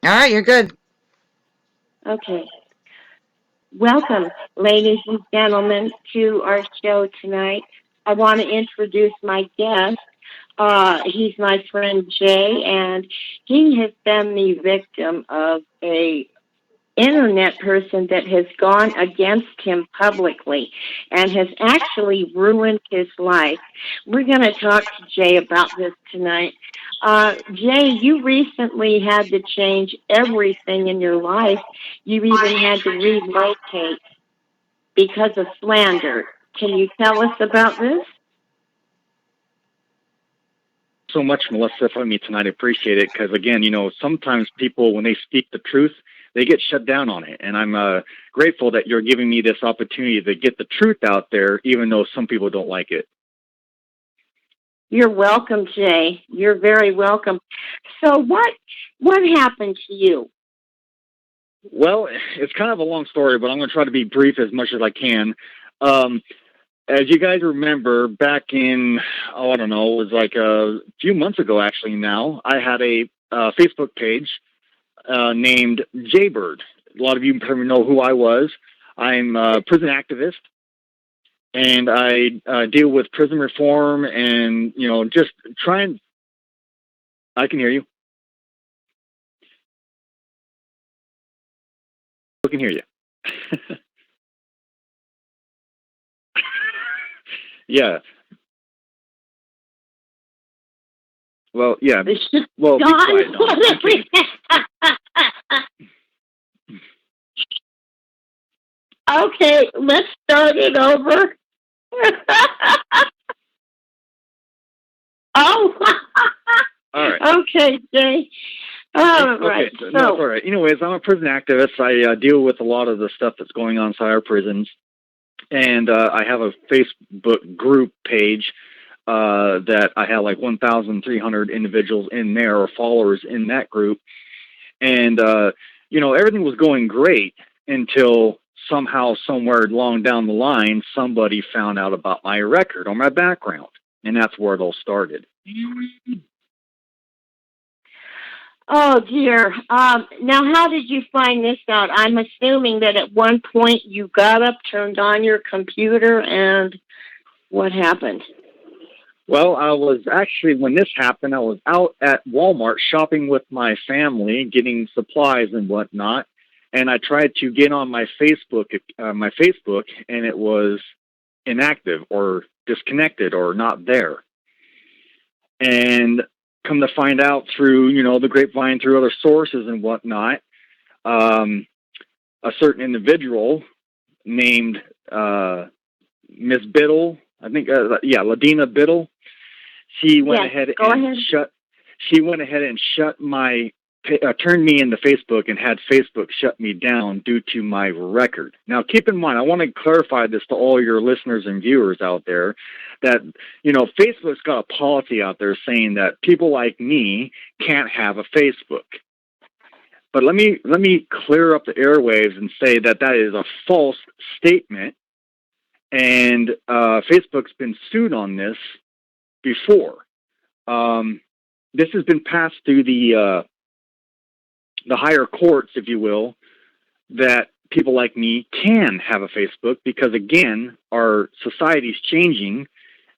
All right, you're good. Okay. Welcome, ladies and gentlemen, to our show tonight. I want to introduce my guest. He's my friend Jay, and he has been the victim of a internet person that has gone against him publicly and has actually ruined his life. We're going to talk to Jay about this tonight. Jay, you recently had to change everything in your life. You even had to relocate because of slander. Can you tell us about this? So much, Melissa, for me tonight. I appreciate it because, again, sometimes people, when they speak the truth, they get shut down on it. And I'm grateful that you're giving me this opportunity to get the truth out there, even though some people don't like it. You're welcome, Jay. You're very welcome. So what happened to you? Well, it's kind of a long story, but I'm going to try to be brief as much as I can. As you guys remember, back in, I don't know, it was like a few months ago, actually, now, I had a Facebook page named Jaybird. A lot of you probably know who I was. I'm a prison activist, and I deal with prison reform and, just try and... I can hear you. I can hear you. Yeah. Well, yeah. Well, be quiet, Okay, let's start it over. Oh. All right. Okay, Jay. All right. Okay, no, it's all right. Anyways, I'm a prison activist. I deal with a lot of the stuff that's going on inside our prisons. And I have a Facebook group page that I have like 1,300 individuals in there, or followers in that group. And, everything was going great until somehow, somewhere along down the line, somebody found out about my record or my background. And that's where it all started. Oh, dear. Now, how did you find this out? I'm assuming that at one point you got up, turned on your computer, and what happened? Well, I was actually, when this happened, I was out at Walmart shopping with my family, getting supplies and whatnot, and I tried to get on my Facebook, and it was inactive or disconnected or not there. And come to find out through, the grapevine, through other sources and whatnot, a certain individual named Miss Biddle, I think, Ladina Biddle, she went ahead and shut my, turned me into Facebook and had Facebook shut me down due to my record. Now, keep in mind, I want to clarify this to all your listeners and viewers out there, that, Facebook's got a policy out there saying that people like me can't have a Facebook. But let me clear up the airwaves and say that that is a false statement, and Facebook's been sued on this before. This has been passed through the higher courts, if you will, that people like me can have a Facebook because, again, our society's changing,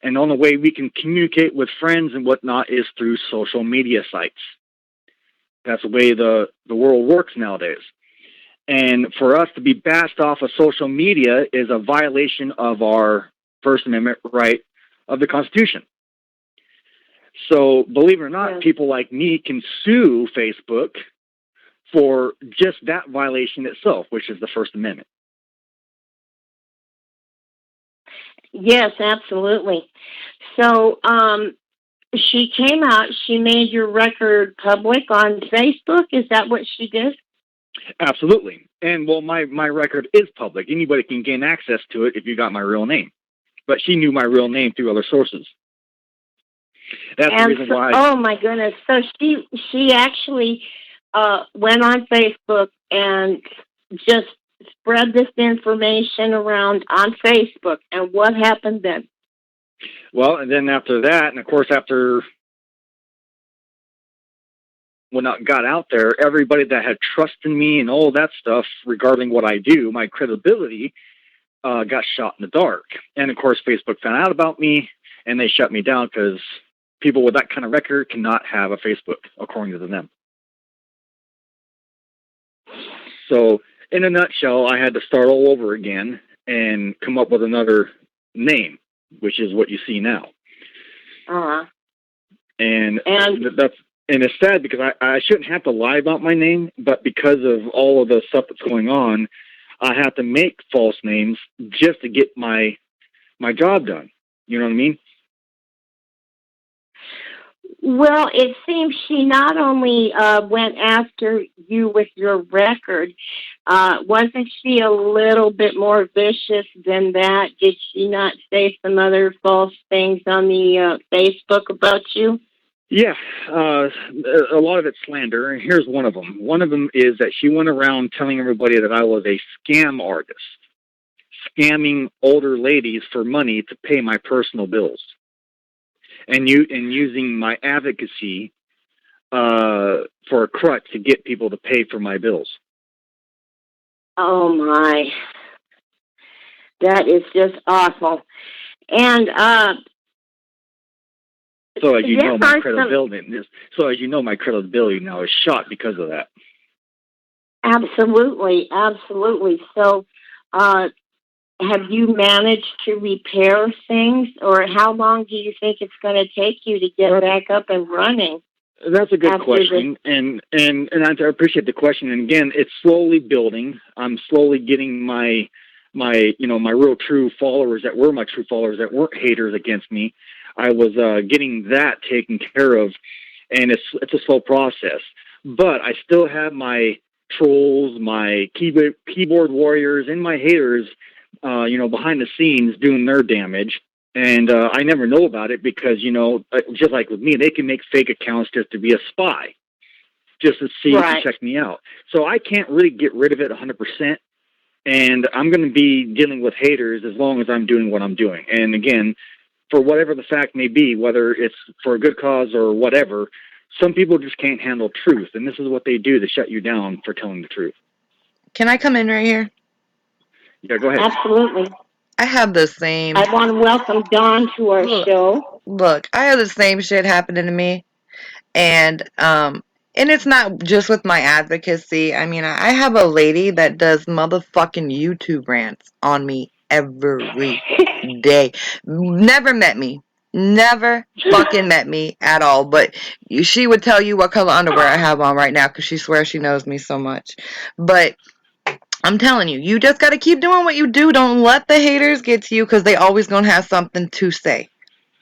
and the only way we can communicate with friends and whatnot is through social media sites. That's the way the world works nowadays. And for us to be bashed off of social media is a violation of our First Amendment right of the Constitution. So, believe it or not, people like me can sue Facebook for just that violation itself, which is the First Amendment. Yes, absolutely. So, she came out, she made your record public on Facebook. Is that what she did? Absolutely. And, well, my record is public. Anybody can gain access to it if you got my real name. But she knew my real name through other sources. That's the reason why. Oh, my goodness. So she actually went on Facebook and just spread this information around on Facebook. And what happened then? Well, and then after that, and of course after got out there, everybody that had trust in me and all that stuff regarding what I do, my credibility, got shot in the dark. And of course, Facebook found out about me and they shut me down because people with that kind of record cannot have a Facebook, according to them. So, in a nutshell, I had to start all over again and come up with another name, which is what you see now. And it's sad because I shouldn't have to lie about my name, but because of all of the stuff that's going on, I have to make false names just to get my job done. You know what I mean? Well, it seems she not only went after you with your record, wasn't she a little bit more vicious than that? Did she not say some other false things on the Facebook about you? Yeah, a lot of it's slander, and here's one of them. One of them is that she went around telling everybody that I was a scam artist, scamming older ladies for money to pay my personal bills, and using my advocacy for a crutch to get people to pay for my bills. Oh my, that is just awful. And so as you know, my credibility now is shot because of that. Absolutely, absolutely. So, have you managed to repair things, or how long do you think it's going to take you to get back up and running? That's a good question, and I appreciate the question. And again, it's slowly building. I'm slowly getting my real true followers that were my true followers that weren't haters against me. I was getting that taken care of, and it's a slow process. But I still have my trolls, my keyboard warriors, and my haters, behind the scenes doing their damage. And I never know about it because, just like with me, they can make fake accounts just to be a spy, just to see and check me out. So I can't really get rid of it 100%. And I'm going to be dealing with haters as long as I'm doing what I'm doing. And again, for whatever the fact may be, whether it's for a good cause or whatever, some people just can't handle truth. And this is what they do to shut you down for telling the truth. Can I come in right here? Yeah, go ahead. Absolutely. I have the same. I want to welcome Dawn to our show. Look, I have the same shit happening to me. And it's not just with my advocacy. I mean, I have a lady that does motherfucking YouTube rants on me every day. Never met me. Never fucking met me at all. But she would tell you what color underwear I have on right now because she swears she knows me so much. But I'm telling you, you just got to keep doing what you do. Don't let the haters get to you because they always going to have something to say.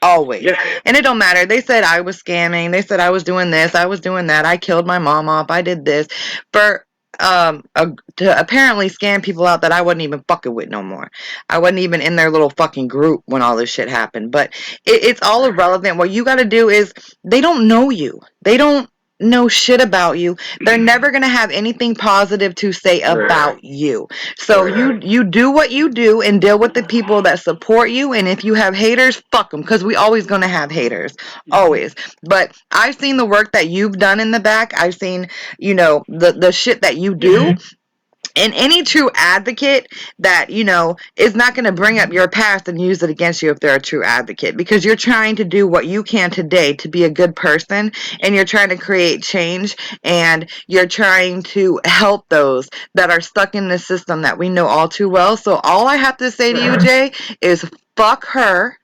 Always. Yeah. And it don't matter. They said I was scamming. They said I was doing this. I was doing that. I killed my mom off. I did this. For to apparently scam people out that I wasn't even fucking with no more. I wasn't even in their little fucking group when all this shit happened. But it's all irrelevant. What you got to do is they don't know you. They don't know shit about you. They're never going to have anything positive to say about you. So you do what you do and deal with the people that support you. And if you have haters, fuck them, because we always going to have haters. Always. But I've seen the work that you've done in the back. I've seen, the shit that you do. And any true advocate that, is not going to bring up your past and use it against you if they're a true advocate, because you're trying to do what you can today to be a good person, and you're trying to create change, and you're trying to help those that are stuck in the system that we know all too well. So all I have to say to you, Jay, is fuck her,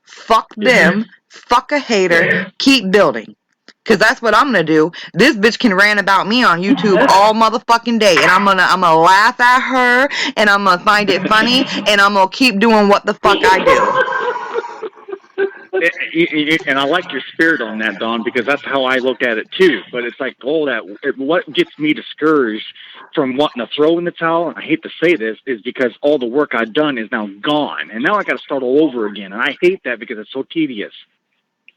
fuck them, fuck a hater, keep building. Because that's what I'm going to do. This bitch can rant about me on YouTube all motherfucking day. And I'm gonna laugh at her. And I'm going to find it funny. And I'm going to keep doing what the fuck I do. And I like your spirit on that, Dawn, because that's how I look at it too. But it's like, what gets me discouraged from wanting to throw in the towel, and I hate to say this, is because all the work I've done is now gone. And now I got to start all over again. And I hate that because it's so tedious.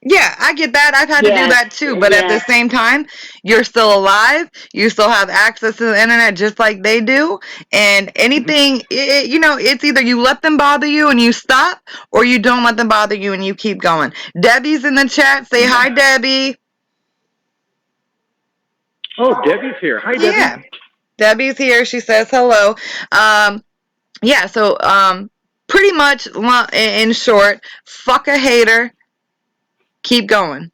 Yeah, I get that. I've had to do that too. But at the same time, you're still alive. You still have access to the internet just like they do. And anything, it's either you let them bother you and you stop, or you don't let them bother you and you keep going. Debbie's in the chat. Say hi, Debbie. Oh, Debbie's here. Hi, Debbie. Yeah, Debbie's here. She says hello. Yeah, so pretty much in short, fuck a hater. Keep going.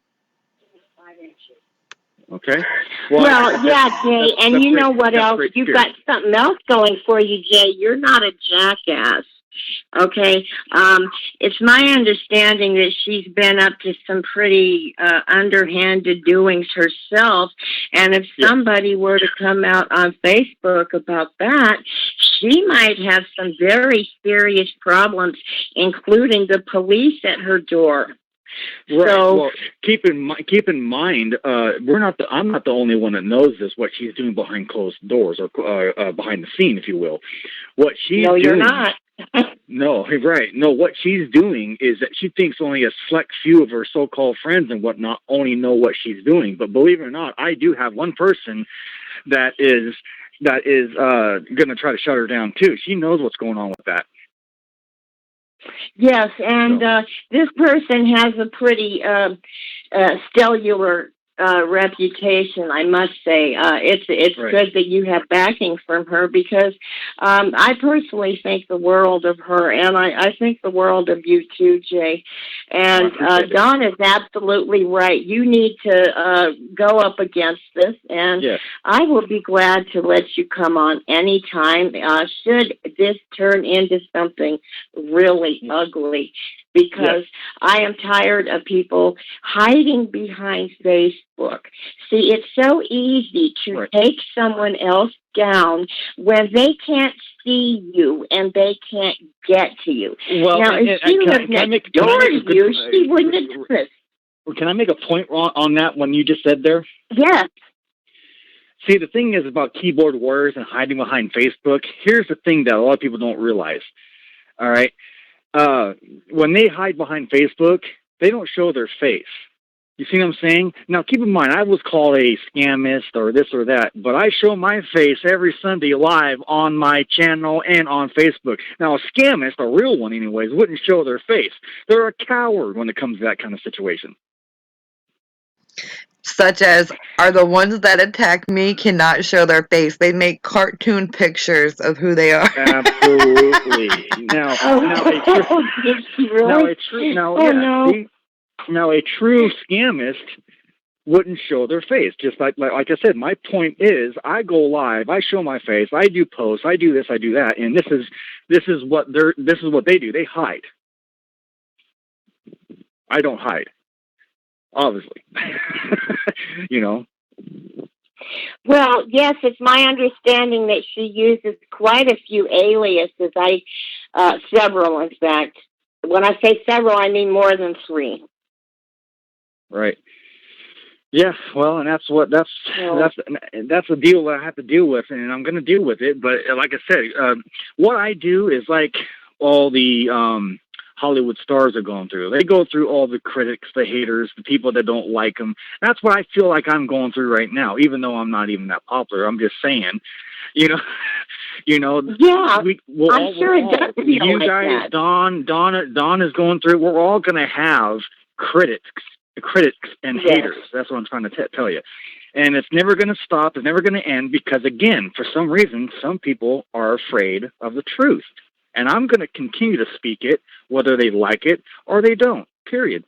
Okay. Well, yeah, Jay, and you know what else? You've got something else going for you, Jay. You're not a jackass. Okay. It's my understanding that she's been up to some pretty underhanded doings herself. And if somebody were to come out on Facebook about that, she might have some very serious problems, including the police at her door. Right. So, well, keep in mind, I'm not the only one that knows this. What she's doing behind closed doors, or behind the scene, if you will. What she's doing. No, you're not. No, right. No, what she's doing is that she thinks only a select few of her so-called friends and whatnot only know what she's doing. But believe it or not, I do have one person that is going to try to shut her down too. She knows what's going on with that. Yes, and this person has a pretty stellar reputation, I must say. It's right. Good that you have backing from her, because I personally think the world of her, and I think the world of you too, Jay. And Don is absolutely right. You need to go up against this, and I will be glad to let you come on anytime should this turn into something really ugly. Because I am tired of people hiding behind Facebook. See, it's so easy to take someone else down when they can't see you and they can't get to you. Well, now, if she lived next door to you, she wouldn't have done this. Can I make a point on that one you just said there? Yes. See, the thing is about keyboard warriors and hiding behind Facebook. Here's the thing that a lot of people don't realize. All right. When they hide behind Facebook, they don't show their face. You see what I'm saying? Now, keep in mind, I was called a scamist or this or that, but I show my face every Sunday live on my channel and on Facebook. Now, a scamist, a real one anyways, wouldn't show their face. They're a coward when it comes to that kind of situation. Such as are the ones that attack me cannot show their face. They make cartoon pictures of who they are. Absolutely. Now a true scamist wouldn't show their face. Just like I said, my point is, I go live, I show my face, I do posts, I do this, I do that, and this is what they do. They hide. I don't hide. Obviously. You know. Well, yes, it's my understanding that she uses quite a few aliases. Several, in fact. When I say several, I mean more than 3. Right. Yeah. Well, and that's the deal that I have to deal with, and I'm going to deal with it. But like I said, what I do is like all the Hollywood stars are going through. They go through all the critics, the haters, the people that don't like them. That's what I feel like I'm going through right now, even though I'm not even that popular. I'm just saying, you know. Yeah, I'm sure it does feel you like guys, that. Dawn is going through. We're all going to have critics and haters. That's what I'm trying to tell you. And it's never going to stop. It's never going to end because, again, for some reason, some people are afraid of the truth. And I'm going to continue to speak it, whether they like it or they don't, period.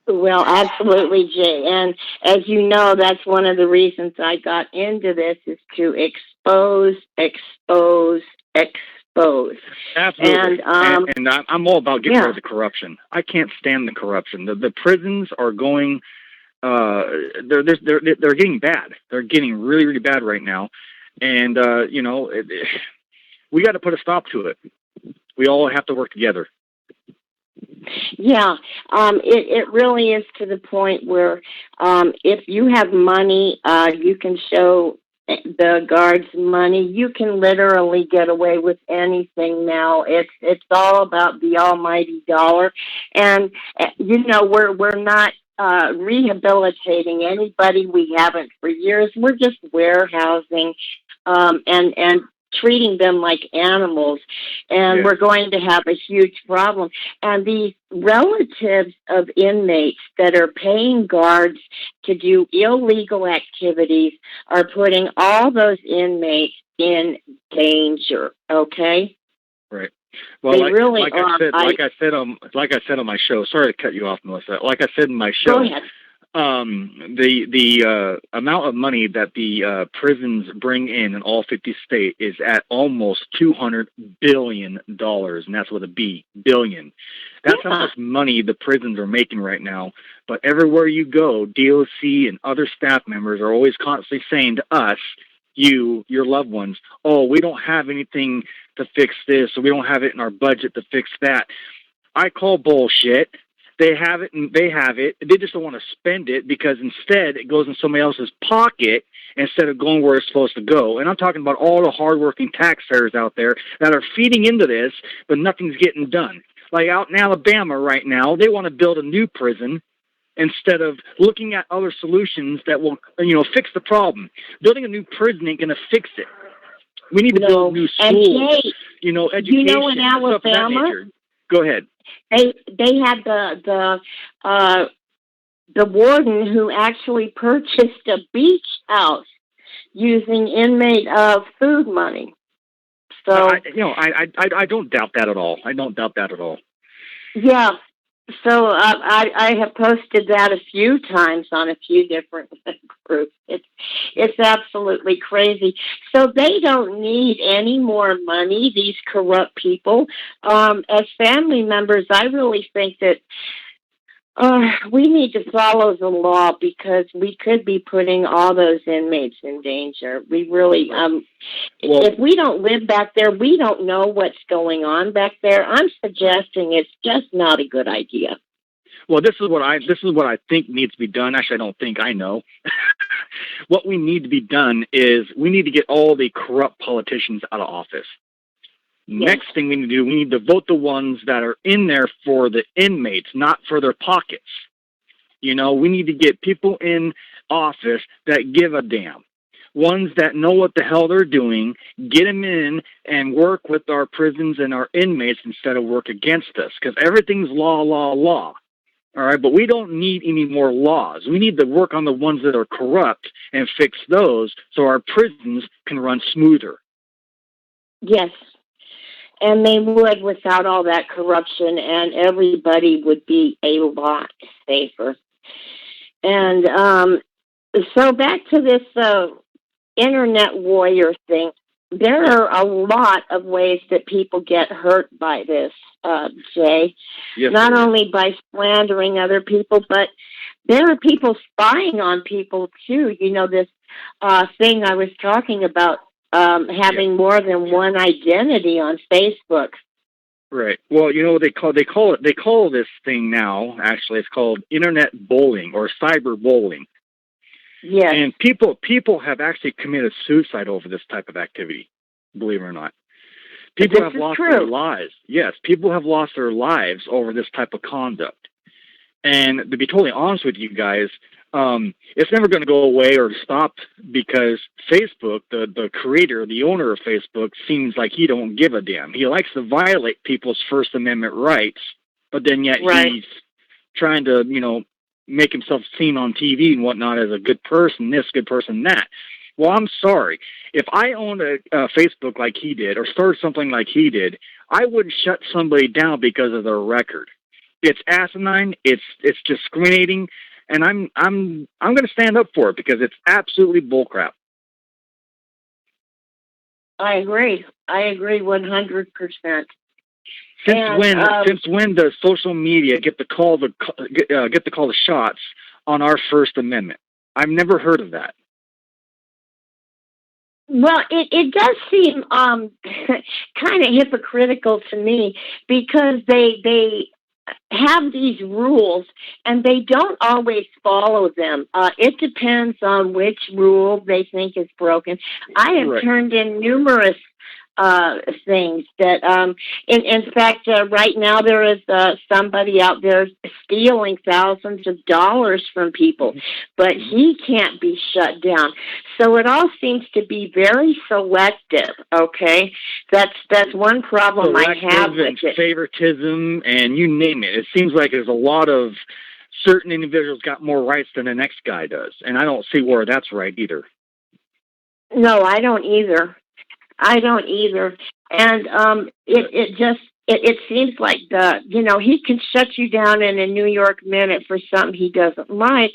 Well, absolutely, Jay. And as you know, that's one of the reasons I got into this, is to expose. Absolutely. And I'm all about getting rid of the corruption. I can't stand the corruption. The prisons are going, they're getting bad. They're getting really, really bad right now. And, we got to put a stop to it. We all have to work together. Yeah, it really is to the point where if you have money, you can show the guards money. You can literally get away with anything now. It's all about the almighty dollar, and we're not rehabilitating anybody. We haven't for years. We're just warehousing and treating them like animals, and we're going to have a huge problem. And these relatives of inmates that are paying guards to do illegal activities are putting all those inmates in danger. Okay. Right. Well, like I said on my show. Sorry to cut you off, Melissa. Like I said in my show. Go ahead. The amount of money that the prisons bring in all 50 states is at almost $200 billion, and that's with a B, billion. That's how much money the prisons are making right now. But everywhere you go, DOC and other staff members are always constantly saying to us, your loved ones, oh, we don't have anything to fix this, or we don't have it in our budget to fix that. I call bullshit. They have it, and they have it. They just don't want to spend it because instead it goes in somebody else's pocket instead of going where it's supposed to go. And I'm talking about all the hardworking taxpayers out there that are feeding into this, but nothing's getting done. Like out in Alabama right now, they want to build a new prison instead of looking at other solutions that will, fix the problem. Building a new prison ain't going to fix it. We need to build new schools, education, in Alabama, stuff of that nature. Go ahead. They had the warden who actually purchased a beach house using inmate food money. So I don't doubt that at all. I don't doubt that at all. Yeah. So I have posted that a few times on a few different groups. It's absolutely crazy. So they don't need any more money, these corrupt people. As family members, I really think that we need to follow the law because we could be putting all those inmates in danger. We really, if we don't live back there, we don't know what's going on back there. I'm suggesting it's just not a good idea. Well, this is what I think needs to be done. Actually, I don't think I know. What we need to be done is we need to get all the corrupt politicians out of office. Yes. Next thing we need to do, we need to vote the ones that are in there for the inmates, not for their pockets. We need to get people in office that give a damn. Ones that know what the hell they're doing, get them in and work with our prisons and our inmates instead of work against us. Because everything's law, law, law. All right, but we don't need any more laws. We need to work on the ones that are corrupt and fix those so our prisons can run smoother. Yes. And they would without all that corruption, and everybody would be a lot safer. And so back to this internet warrior thing. There are a lot of ways that people get hurt by this, Jay. Yes, not only by slandering other people, but there are people spying on people, too. This thing I was talking about. Having more than one identity on Facebook. Right. Well, they call this thing now, actually, it's called internet bullying or cyber bullying. Yes. And people have actually committed suicide over this type of activity, believe it or not. People have lost their lives. Yes, people have lost their lives over this type of conduct. And to be totally honest with you guys, it's never going to go away or stop because Facebook, the creator, the owner of Facebook, seems like he don't give a damn. He likes to violate people's First Amendment rights, but then yet he's trying to, make himself seen on TV and whatnot as a good person, this, good person, that. Well, I'm sorry. If I owned a Facebook like he did or started something like he did, I wouldn't shut somebody down because of their record. It's asinine. It's discriminating. And I'm going to stand up for it because it's absolutely bullcrap. I agree 100%. Since when does social media get to call the shots on our First Amendment? I've never heard of that. Well, it does seem kind of hypocritical to me because they have these rules and they don't always follow them. It depends on which rule they think is broken. I have turned in numerous things that, in fact, right now there is somebody out there stealing thousands of dollars from people, but he can't be shut down. So it all seems to be very selective. Okay, that's one problem I have with and it. Favoritism, and you name it. It seems like there's a lot of certain individuals got more rights than the next guy does, and I don't see where that's right either. No, I don't either. I don't either. And it seems like he can shut you down in a New York minute for something he doesn't like,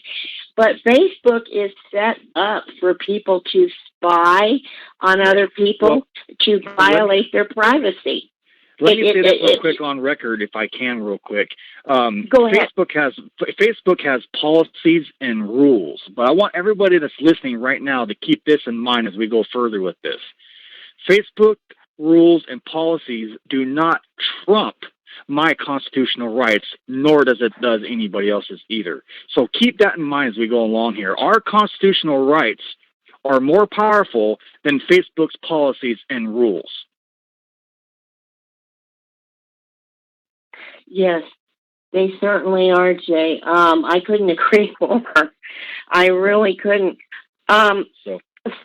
but Facebook is set up for people to spy on other people, to violate their privacy. Let me say this real quick on record, if I can, real quick. Go ahead. Facebook has policies and rules, but I want everybody that's listening right now to keep this in mind as we go further with this. Facebook rules and policies do not trump my constitutional rights, nor does anybody else's either. So keep that in mind as we go along here. Our constitutional rights are more powerful than Facebook's policies and rules. Yes, they certainly are, Jay. I couldn't agree more. I really couldn't.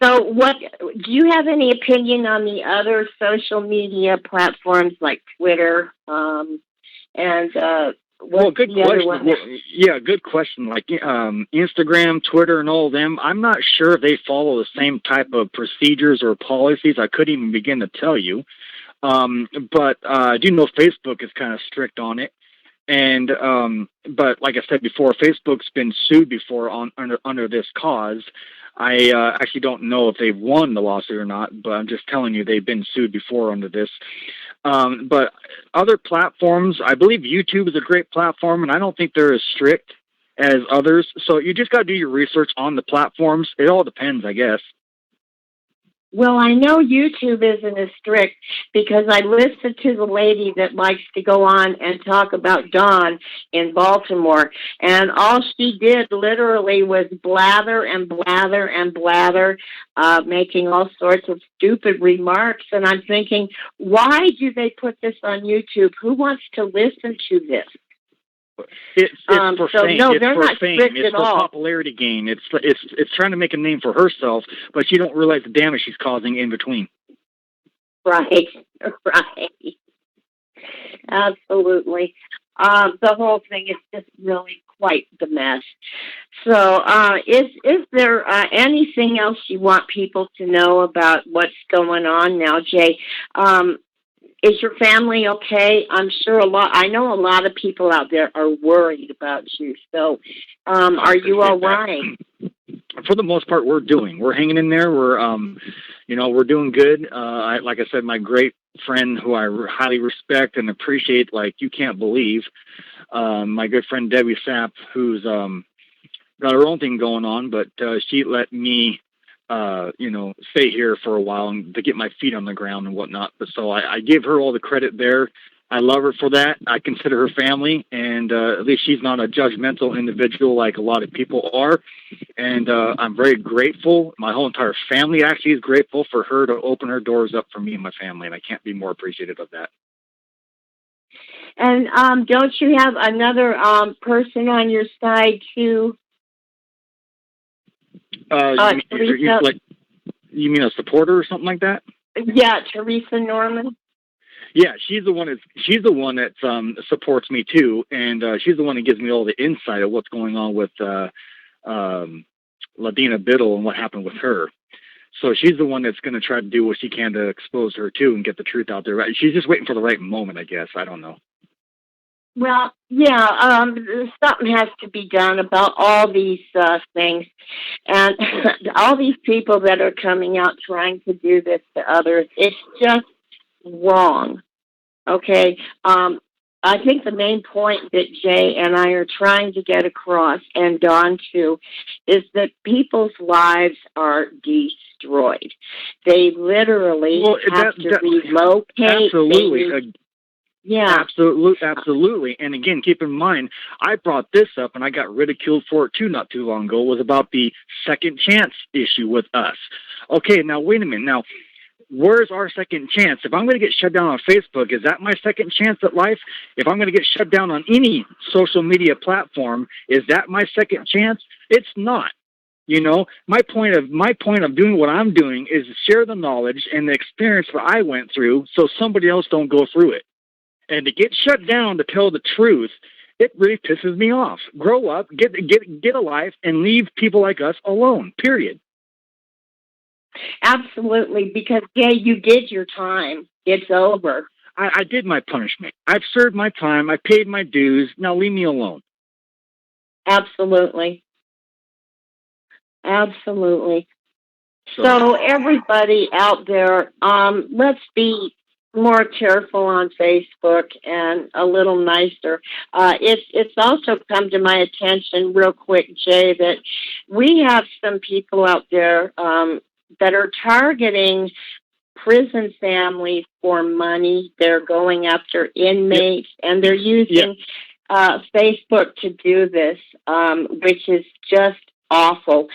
So what, do you have any opinion on the other social media platforms like Twitter, and well, good question. Yeah, good question. Like Instagram, Twitter, and all of them, I'm not sure if they follow the same type of procedures or policies. I couldn't even begin to tell you. But I do know Facebook is kind of strict on it. And but like I said before, Facebook's been sued before under this cause. I actually don't know if they've won the lawsuit or not, but I'm just telling you they've been sued before under this. But other platforms, I believe YouTube is a great platform, and I don't think they're as strict as others. So you just got to do your research on the platforms. It all depends, I guess. Well, I know YouTube isn't as strict because I listened to the lady that likes to go on and talk about Dawn in Baltimore, and all she did literally was blather and blather and blather, making all sorts of stupid remarks. And I'm thinking, why do they put this on YouTube? Who wants to listen to this? It's for fame. No, it's they're for not fame. strict It's at for all. popularity gain. It's trying to make a name for herself, but she don't realize the damage she's causing in between. Right. Absolutely. The whole thing is just really quite the mess. So, is there anything else you want people to know about what's going on now, Jay? Is your family okay? I'm sure I know a lot of people out there are worried about you. So, are you all right? For the most part, we're hanging in there. We're, we're doing good. Like I said, my great friend who I highly respect and appreciate, like you can't believe, my good friend Debbie Sapp, who's got her own thing going on, but she let me stay here for a while and to get my feet on the ground and whatnot. But so I give her all the credit there. I love her for that. I consider her family, and at least she's not a judgmental individual like a lot of people are. And I'm very grateful. My whole entire family actually is grateful for her to open her doors up for me and my family, and I can't be more appreciative of that. And don't you have another person on your side too? You mean a supporter or something like that? Yeah, Teresa Norman. Yeah, she's the one that supports me too, and she's the one that gives me all the insight of what's going on with Ladina Biddle and what happened with her. So she's the one that's going to try to do what she can to expose her too and get the truth out there. She's just waiting for the right moment, I guess. I don't know. Well, yeah, something has to be done about all these things. And all these people that are coming out trying to do this to others, it's just wrong. Okay? I think the main point that Jay and I are trying to get across, and Dawn too, is that people's lives are destroyed. They literally have to relocate. Absolutely. Yeah. Absolutely. And again, keep in mind, I brought this up and I got ridiculed for it too not too long ago, was about the second chance issue with us. Okay, now wait a minute. Now, where's our second chance? If I'm going to get shut down on Facebook, is that my second chance at life? If I'm going to get shut down on any social media platform, is that my second chance? It's not. You know, my point of doing what I'm doing is to share the knowledge and the experience that I went through so somebody else don't go through it. And to get shut down to tell the truth, it really pisses me off. Grow up, get a life, and leave people like us alone, period. Absolutely, because, Jay, you did your time. It's over. I did my punishment. I've served my time. I paid my dues. Now leave me alone. Absolutely. Absolutely. So everybody out there, let's be more careful on Facebook and a little nicer. It's also come to my attention real quick, Jay, that we have some people out there that are targeting prison families for money. They're going after inmates, and they're using Facebook to do this, which is just awful.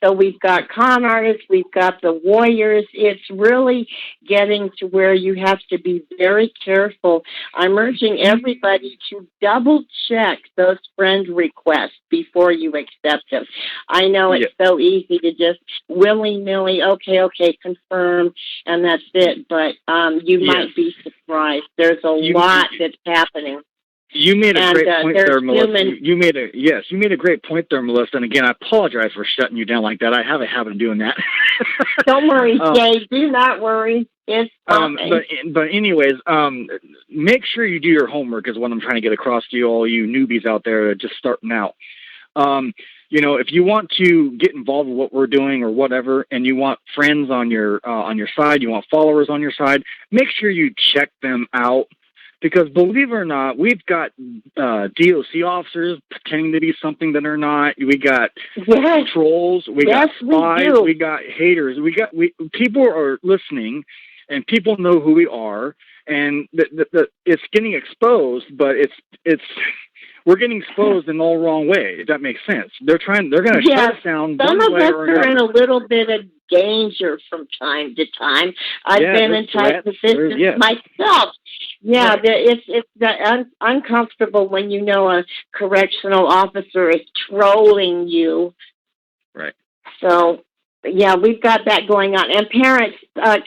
So we've got con artists, we've got the warriors. It's really getting to where you have to be very careful. I'm urging everybody to double check those friend requests before you accept them. I know it's so easy to just willy-nilly, okay, confirm, and that's it. But you might be surprised. There's a lot that's happening. You made a great point there, Melissa. You made a great point there, Melissa. And again, I apologize for shutting you down like that. I have a habit of doing that. Don't worry, Jay. Do not worry. It's fine. But anyways, make sure you do your homework is what I'm trying to get across to you, all you newbies out there just starting out. You know, if you want to get involved with what we're doing or whatever, and you want friends on your side, you want followers on your side, make sure you check them out. Because believe it or not, we've got DOC officers pretending to be something that they're not. We got trolls. We got spies. We got haters. People are listening, and people know who we are. And it's getting exposed, but we're getting exposed in the all wrong way. If that makes sense, they're going to shut us down. Some of us are in a little bit of danger from time to time. I've been in tight positions myself. It's uncomfortable when you know a correctional officer is trolling you. Right. So, we've got that going on. And parents,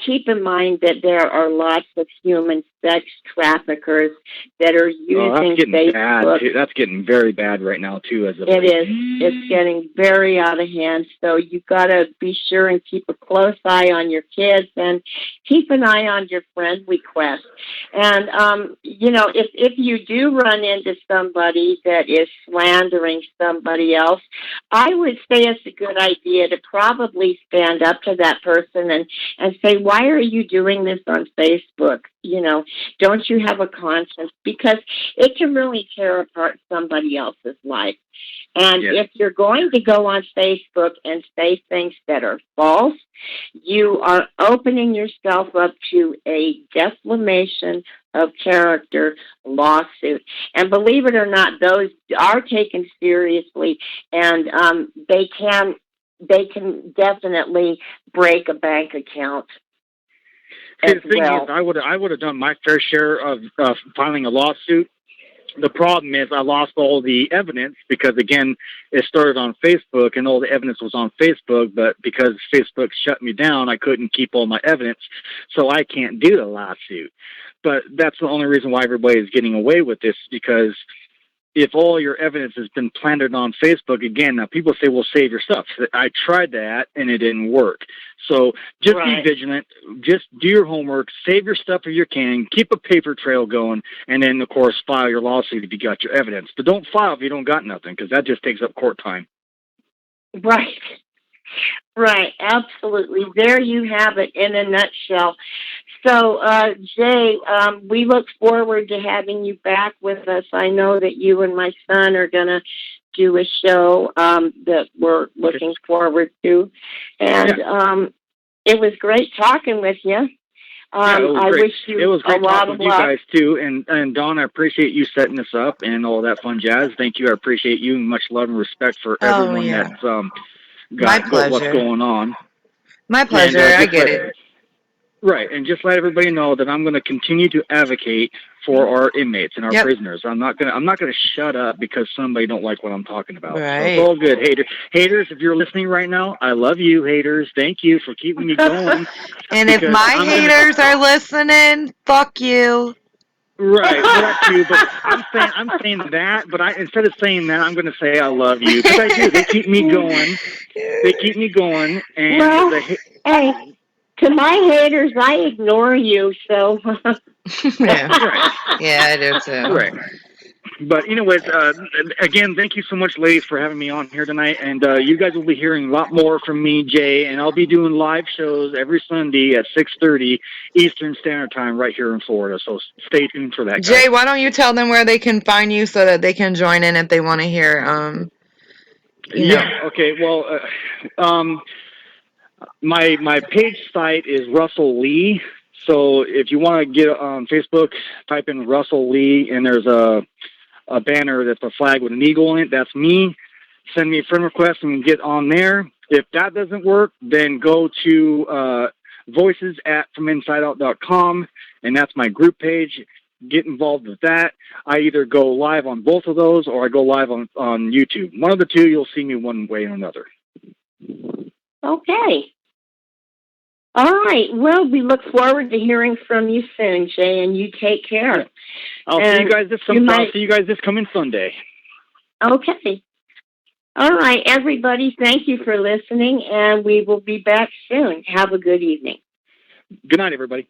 keep in mind that there are lots of human sex traffickers that are using Facebook. That's getting very bad right now, too. It is. It's getting very out of hand. So you've got to be sure and keep a close eye on your kids and keep an eye on your friend requests. And, if you do run into somebody that is slandering somebody else, I would say it's a good idea to probably stand up to that person and say, why are you doing this on Facebook? Don't you have a conscience? Because it can really tear apart somebody else's life. And if you're going to go on Facebook and say things that are false, you are opening yourself up to a defamation of character lawsuit. And believe it or not, those are taken seriously, and they can definitely break a bank account. The thing is, I would have done my fair share of filing a lawsuit. The problem is I lost all the evidence because, again, it started on Facebook and all the evidence was on Facebook, but because Facebook shut me down, I couldn't keep all my evidence, so I can't do the lawsuit. But that's the only reason why everybody is getting away with this, because if all your evidence has been planted on Facebook, again, now people say, well, save your stuff. I tried that, and it didn't work. So just be vigilant. Just do your homework. Save your stuff if you can. Keep a paper trail going. And then, of course, file your lawsuit if you got your evidence. But don't file if you don't got nothing, because that just takes up court time. Right. Right, absolutely. There you have it in a nutshell. So, Jay, we look forward to having you back with us. I know that you and my son are going to do a show that we're looking forward to. And it was great talking with you. I wish you it was great a lot talking of with luck. You guys, too. And Dawn, I appreciate you setting this up and all that fun jazz. Thank you. I appreciate you. Much love and respect for everyone that's... got what's going on. My pleasure. I get it. Right, and just let everybody know that I'm going to continue to advocate for our inmates and our prisoners. I'm not gonna shut up because somebody don't like what I'm talking about. Right. So it's all good, haters. If you're listening right now, I love you, haters. Thank you for keeping me going. And if my haters are listening, fuck you. Right, that too. But I'm saying that. But instead of saying that, I'm going to say I love you because I do. They keep me going. They keep me going. And well, hey, to my haters, I ignore you. So. Yeah. Right. Yeah, I do too. Right. But anyways, again, thank you so much, ladies, for having me on here tonight. And you guys will be hearing a lot more from me, Jay. And I'll be doing live shows every Sunday at 6:30 Eastern Standard Time right here in Florida. So stay tuned for that, guys. Jay, why don't you tell them where they can find you so that they can join in if they want to hear, Okay. Well, my page site is Russell Lee. So if you want to get on Facebook, type in Russell Lee, and there's a banner that's a flag with an eagle in it. That's me. Send me a friend request and get on there. If that doesn't work, then go to voices@FromInsideOut.com, and that's my group page. Get involved with that. I either go live on both of those or I go live on YouTube. One of the two, you'll see me one way or another. Okay. All right. Well, we look forward to hearing from you soon, Jay, and you take care. I'll see you guys this coming Sunday. Okay. All right, everybody. Thank you for listening, and we will be back soon. Have a good evening. Good night, everybody.